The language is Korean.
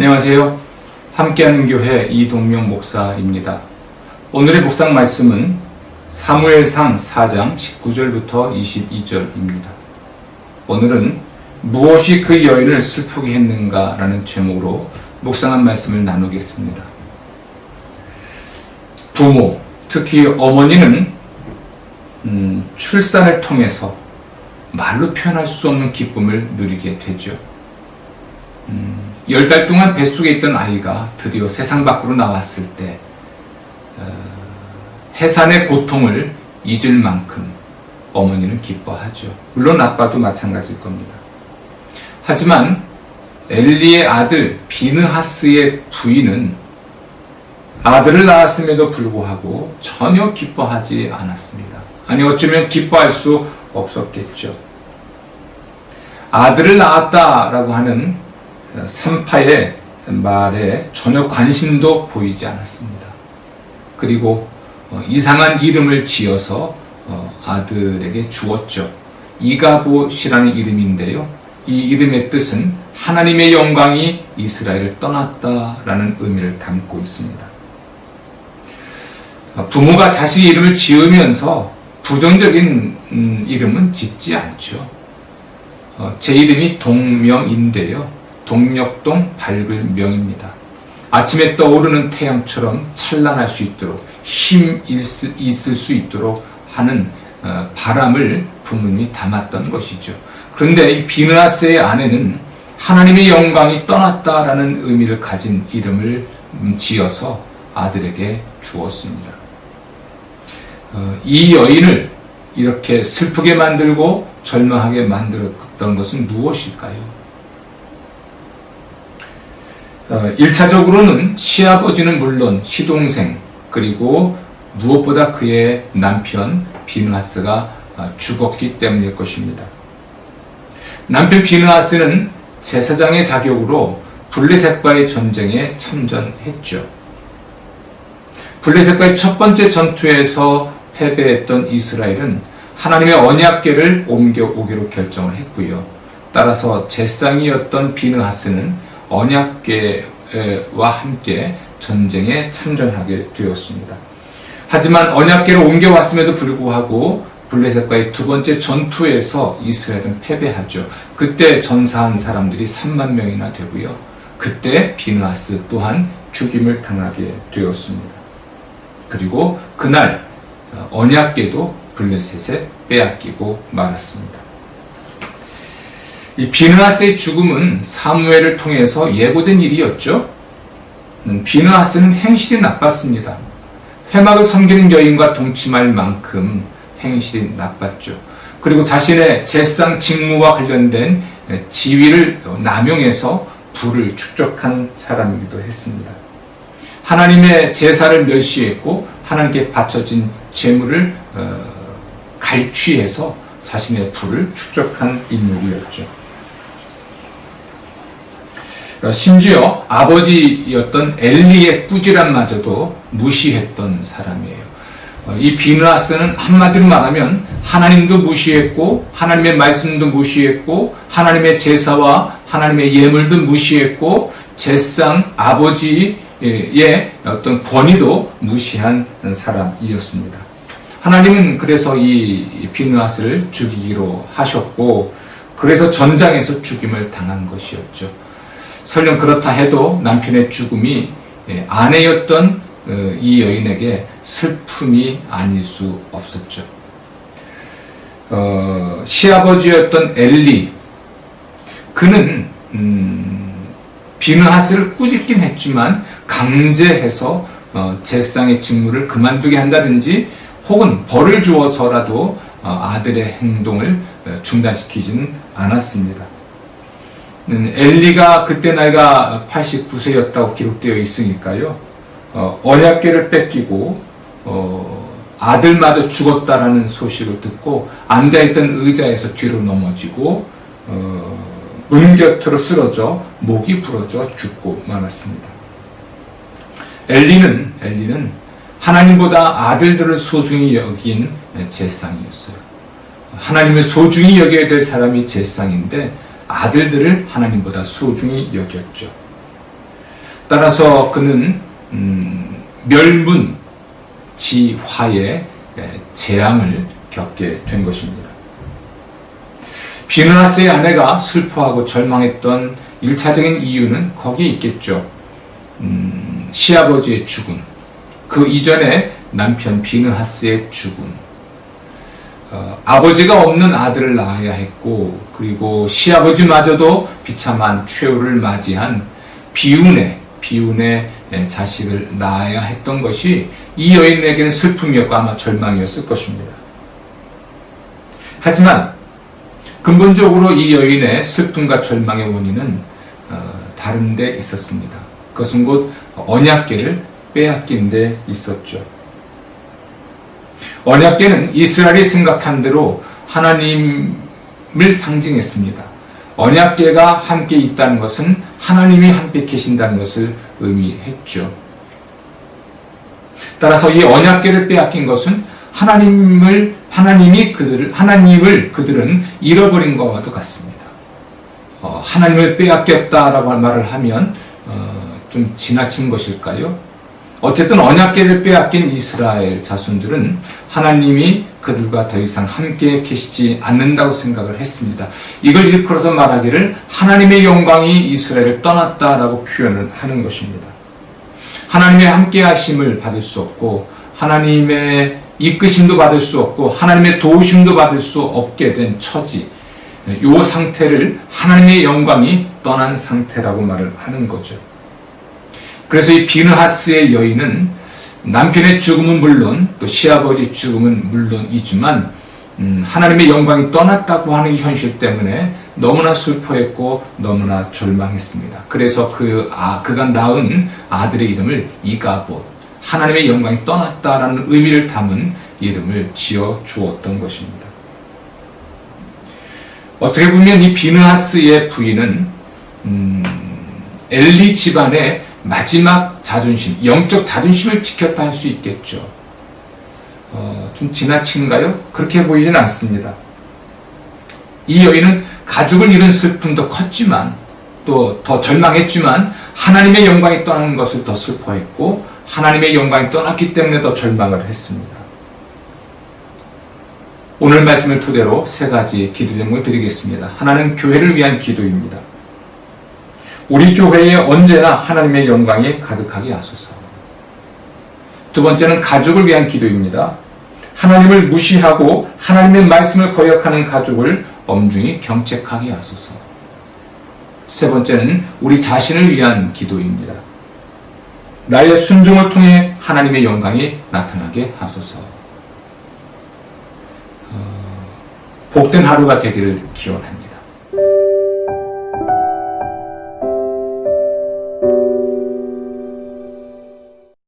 안녕하세요. 함께하는 교회 이동명 목사입니다. 오늘의 묵상 말씀은 사무엘상 4장 19절부터 22절입니다. 오늘은 무엇이 그 여인을 슬프게 했는가 라는 제목으로 묵상한 말씀을 나누겠습니다. 부모, 특히 어머니는 출산을 통해서 말로 표현할 수 없는 기쁨을 누리게 되죠. 10달 동안 뱃속에 있던 아이가 드디어 세상 밖으로 나왔을 때 해산의 고통을 잊을 만큼 어머니는 기뻐하죠. 물론 아빠도 마찬가지일 겁니다. 하지만 엘리의 아들 비느하스의 부인은 아들을 낳았음에도 불구하고 전혀 기뻐하지 않았습니다. 아니, 어쩌면 기뻐할 수 없었겠죠. 아들을 낳았다라고 하는 산파의 말에 전혀 관심도 보이지 않았습니다. 그리고 이상한 이름을 지어서 아들에게 주었죠. 이가봇이라는 이름인데요. 이 이름의 뜻은 하나님의 영광이 이스라엘을 떠났다라는 의미를 담고 있습니다. 부모가 자식 이름을 지으면서 부정적인 이름은 짓지 않죠. 제 이름이 동명인데요. 동력동 밝을 명입니다. 아침에 떠오르는 태양처럼 찬란할 수 있도록 힘 있을 수 있도록 하는 바람을 부모님이 담았던 것이죠. 그런데 이 비느하스의 아내는 하나님의 영광이 떠났다라는 의미를 가진 이름을 지어서 아들에게 주었습니다. 이 여인을 이렇게 슬프게 만들고 절망하게 만들었던 것은 무엇일까요? 1차적으로는 시아버지는 물론 시동생, 그리고 무엇보다 그의 남편 비느하스가 죽었기 때문일 것입니다. 남편 비느하스는 제사장의 자격으로 블레셋과의 전쟁에 참전했죠. 블레셋과의 첫 번째 전투에서 패배했던 이스라엘은 하나님의 언약궤를 옮겨오기로 결정을 했고요. 따라서 제상이었던 비느하스는 언약궤와 함께 전쟁에 참전하게 되었습니다. 하지만 언약궤를 옮겨왔음에도 불구하고 블레셋과의 두 번째 전투에서 이스라엘은 패배하죠. 그때 전사한 사람들이 3만 명이나 되고요. 그때 비느하스 또한 죽임을 당하게 되었습니다. 그리고 그날 언약궤도 블레셋에 빼앗기고 말았습니다. 이 비느하스의 죽음은 사무엘을 통해서 예고된 일이었죠. 비느하스는 행실이 나빴습니다. 회막을 섬기는 여인과 동침할 만큼 행실이 나빴죠. 그리고 자신의 제사장 직무와 관련된 지위를 남용해서 부를 축적한 사람이기도 했습니다. 하나님의 제사를 멸시했고 하나님께 바쳐진 제물을 갈취해서 자신의 부를 축적한 인물이었죠. 심지어 아버지였던 엘리의 꾸지람마저도 무시했던 사람이에요. 이 비느하스는 한마디로 말하면 하나님도 무시했고 하나님의 말씀도 무시했고 하나님의 제사와 하나님의 예물도 무시했고 제사장 아버지의 어떤 권위도 무시한 사람이었습니다. 하나님은 그래서 이 비느하스를 죽이기로 하셨고 그래서 전장에서 죽임을 당한 것이었죠. 설령 그렇다 해도 남편의 죽음이 아내였던 이 여인에게 슬픔이 아닐 수 없었죠. 시아버지였던 엘리, 그는 비느하스를 꾸짖긴 했지만 강제해서 제사장의 직무를 그만두게 한다든지 혹은 벌을 주어서라도 아들의 행동을 중단시키지는 않았습니다. 엘리가 그때 나이가 89세였다고 기록되어 있으니까요. 언약궤를 뺏기고 아들마저 죽었다라는 소식을 듣고 앉아있던 의자에서 뒤로 넘어지고 문 곁으로 쓰러져 목이 부러져 죽고 말았습니다. 엘리는 하나님보다 아들들을 소중히 여긴 제사장이었어요. 하나님을 소중히 여겨야 될 사람이 제사장인데 아들들을 하나님보다 소중히 여겼죠. 따라서 그는 멸문지화의 재앙을 겪게 된 것입니다. 비느하스의 아내가 슬퍼하고 절망했던 1차적인 이유는 거기에 있겠죠. 시아버지의 죽음, 그 이전에 남편 비느하스의 죽음, 아버지가 없는 아들을 낳아야 했고, 그리고 시아버지마저도 비참한 최후를 맞이한 비운의 자식을 낳아야 했던 것이 이 여인에게는 슬픔이었고 아마 절망이었을 것입니다. 하지만 근본적으로 이 여인의 슬픔과 절망의 원인은 다른 데 있었습니다. 그것은 곧 언약궤를 빼앗긴 데 있었죠. 언약궤는 이스라엘이 생각한 대로 하나님을 상징했습니다. 언약궤가 함께 있다는 것은 하나님이 함께 계신다는 것을 의미했죠. 따라서 이 언약궤를 빼앗긴 것은 하나님을 그들은 잃어버린 것과도 같습니다. 하나님을 빼앗겼다라고 말을 하면 좀 지나친 것일까요? 어쨌든 언약궤를 빼앗긴 이스라엘 자손들은 하나님이 그들과 더 이상 함께 계시지 않는다고 생각을 했습니다. 이걸 일컬어서 말하기를 하나님의 영광이 이스라엘을 떠났다라고 표현을 하는 것입니다. 하나님의 함께 하심을 받을 수 없고 하나님의 이끄심도 받을 수 없고 하나님의 도우심도 받을 수 없게 된 처지, 이 상태를 하나님의 영광이 떠난 상태라고 말을 하는 거죠. 그래서 이 비느하스의 여인은 남편의 죽음은 물론 또 시아버지 죽음은 물론이지만 하나님의 영광이 떠났다고 하는 현실 때문에 너무나 슬퍼했고 너무나 절망했습니다. 그래서 그가 낳은 아들의 이름을 이가봇, 하나님의 영광이 떠났다라는 의미를 담은 이름을 지어 주었던 것입니다. 어떻게 보면 이 비느하스의 부인은 엘리 집안의 마지막 자존심, 영적 자존심을 지켰다 할 수 있겠죠. 좀 지나친가요? 그렇게 보이진 않습니다. 이 여인은 가족을 잃은 슬픔도 컸지만 또 더 절망했지만 하나님의 영광이 떠나는 것을 더 슬퍼했고 하나님의 영광이 떠났기 때문에 더 절망을 했습니다. 오늘 말씀을 토대로 세 가지 기도 제목을 드리겠습니다. 하나는 교회를 위한 기도입니다. 우리 교회에 언제나 하나님의 영광이 가득하게 하소서. 두 번째는 가족을 위한 기도입니다. 하나님을 무시하고 하나님의 말씀을 거역하는 가족을 엄중히 경책하게 하소서. 세 번째는 우리 자신을 위한 기도입니다. 나의 순종을 통해 하나님의 영광이 나타나게 하소서. 복된 하루가 되기를 기원합니다.